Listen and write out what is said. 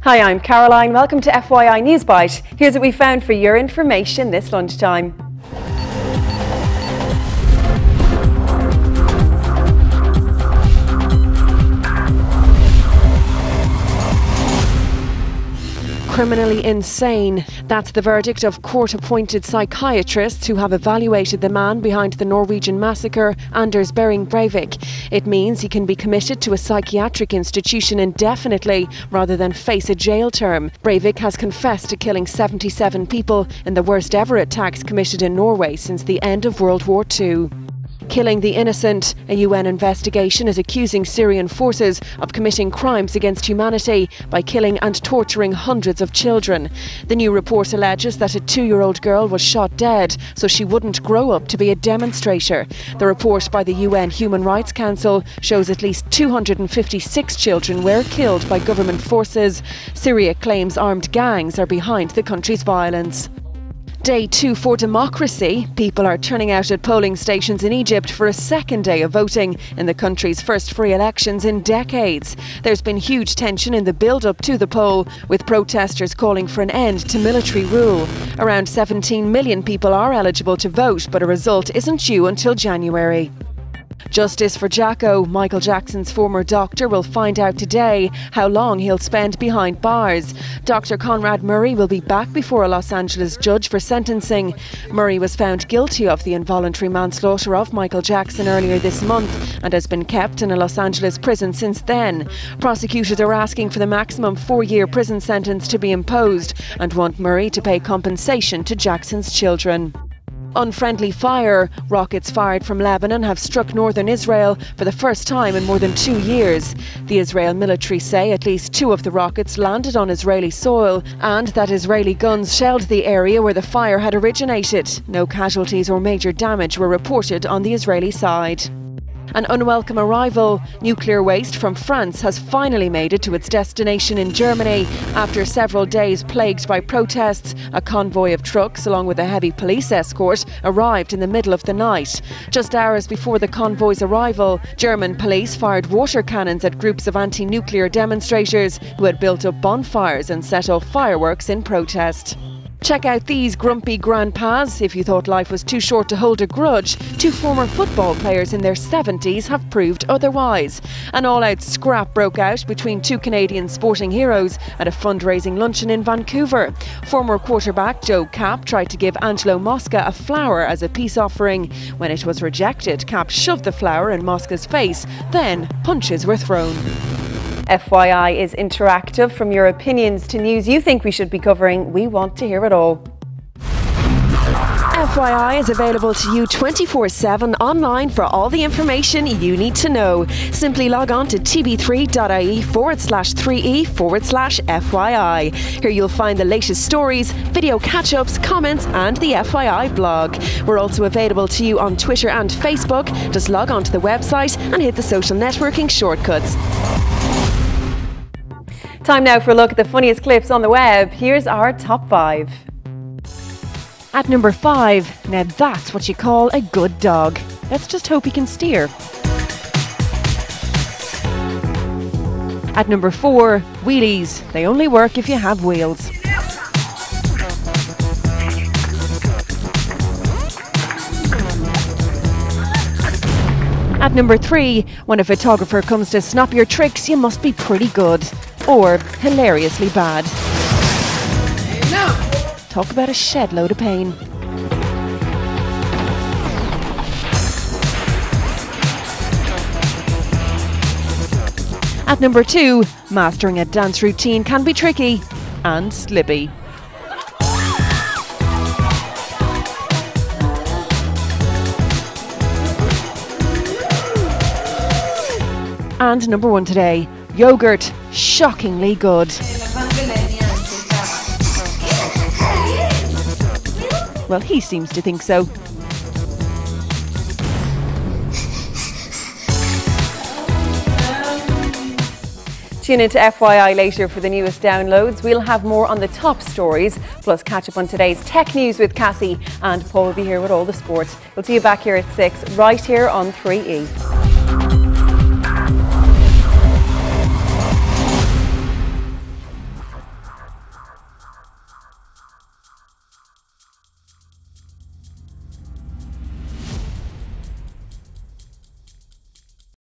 Hi, I'm Caroline. Welcome to FYI Newsbyte. Here's what we found for your information this lunchtime. Criminally insane. That's the verdict of court-appointed psychiatrists who have evaluated the man behind the Norwegian massacre, Anders Behring Breivik. It means he can be committed to a psychiatric institution indefinitely rather than face a jail term. Breivik has confessed to killing 77 people in the worst ever attacks committed in Norway since the end of World War II. Killing the innocent. A UN investigation is accusing Syrian forces of committing crimes against humanity by killing and torturing hundreds of children. The new report alleges that a 2-year-old girl was shot dead so she wouldn't grow up to be a demonstrator. The report by the UN Human Rights Council shows at least 256 children were killed by government forces. Syria claims armed gangs are behind the country's violence. Day 2 for democracy. People are turning out at polling stations in Egypt for a second day of voting in the country's first free elections in decades. There's been huge tension in the build-up to the poll, with protesters calling for an end to military rule. Around 17 million people are eligible to vote, but a result isn't due until January. Justice for Jacko. Michael Jackson's former doctor will find out today how long he'll spend behind bars. Dr. Conrad Murray will be back before a Los Angeles judge for sentencing. Murray was found guilty of the involuntary manslaughter of Michael Jackson earlier this month and has been kept in a Los Angeles prison since then. Prosecutors are asking for the maximum 4-year prison sentence to be imposed and want Murray to pay compensation to Jackson's children. Unfriendly fire. Rockets fired from Lebanon have struck northern Israel for the first time in more than 2 years. The Israel military say at least 2 of the rockets landed on Israeli soil and that Israeli guns shelled the area where the fire had originated. No casualties or major damage were reported on the Israeli side. An unwelcome arrival. Nuclear waste from France has finally made it to its destination in Germany. After several days plagued by protests, a convoy of trucks along with a heavy police escort arrived in the middle of the night. Just hours before the convoy's arrival, German police fired water cannons at groups of anti-nuclear demonstrators who had built up bonfires and set off fireworks in protest. Check out these grumpy grandpas. If you thought life was too short to hold a grudge, 2 former football players in their 70s have proved otherwise. An all-out scrap broke out between 2 Canadian sporting heroes at a fundraising luncheon in Vancouver. Former quarterback Joe Cap tried to give Angelo Mosca a flower as a peace offering. When it was rejected, Cap shoved the flower in Mosca's face, then punches were thrown. FYI is interactive. From your opinions to news you think we should be covering, we want to hear it all. FYI is available to you 24/7 online for all the information you need to know. Simply log on to tv3.ie/3e/FYI. Here you'll find the latest stories, video catch-ups, comments and the FYI blog. We're also available to you on Twitter and Facebook. Just log on to the website and hit the social networking shortcuts. Time now for a look at the funniest clips on the web. Here's our top 5. At number 5, now that's what you call a good dog. Let's just hope he can steer. At number 4, wheelies. They only work if you have wheels. At number 3, when a photographer comes to snap your tricks, you must be pretty good. Or hilariously bad. No. Talk about a shed load of pain. At number 2, mastering a dance routine can be tricky and slippy. And number 1 today, yogurt, shockingly good. Well, he seems to think so. Tune into FYI later for the newest downloads. We'll have more on the top stories, plus catch up on today's tech news with Cassie, and Paul will be here with all the sport. We'll see you back here at 6, right here on 3E.